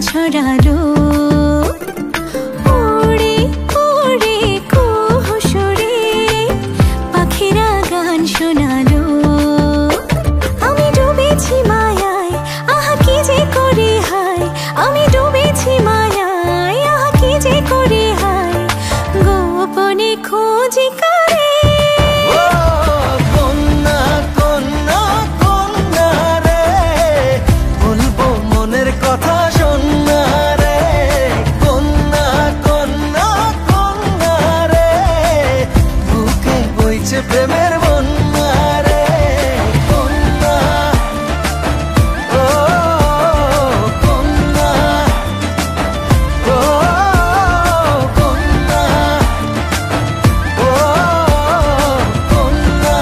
ছড়ালো ওরে ওরে কুহুসুরে পাখিরা গান শোনালো। আমি ডুবেছি মায়ায়, আহা কি যে করি হায়। আমি ডুবেছি মায়ায়, আহা কি যে করি হায়। গোপনে খোঁজি করে প্রেমের বন্যা রে কন্যা, ও কন্যা, ও কন্যা, ও কন্যা।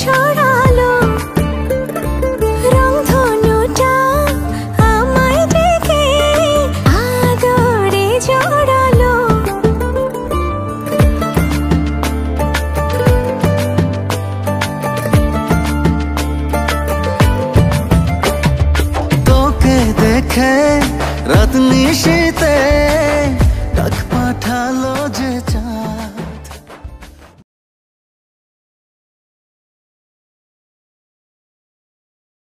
ছড়ালো রংধনুটা আমায় ডেকে আদরে জড়ালো। তোকে দেখে রাত নিশীতে ডাক পাঠালো।